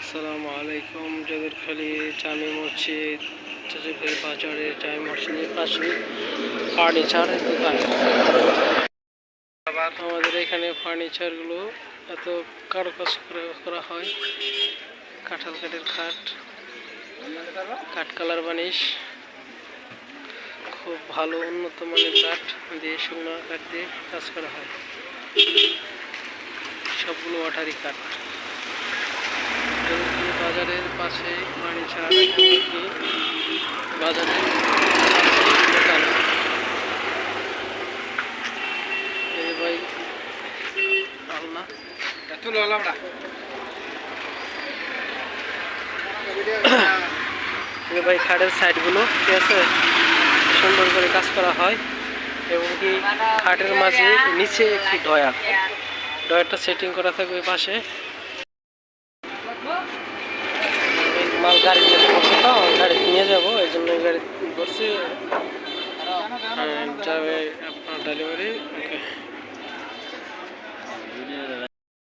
আসসালামু আলাইকুম। জগরখালি জামে মসজিদ, জগরখালি বাজারে জামে মসজিদের পাশে ফার্নিচারের দোকান। আমাদের এখানে ফার্নিচারগুলো এত কারুকাজ করা হয়। কাঁঠাল কাঠের খাট, কাঠ কালার বানিশ, খুব ভালো উন্নত মানের কাঠ দিয়ে, শুকনো কাঠ দিয়ে কাজ করা হয়। সবগুলো ওয়াটারি কাঠ। বাজারের পাশে ফার্নিচার বাজারের দোকান। ভাই ভাই খাটের সাইডগুলো ঠিক আছে, সুন্দর করে কাজ করা হয় এবং কি খাটের মাঝে নিচে একটি ডয়ারটা সেটিং করা থাকবে পাশে। মাল গাড়ি নিয়ে বসে, তো গাড়ি নিয়ে যাবো, এই জন্য গাড়ি বসে যাবে আপনার ডেলিভারি। ওকে।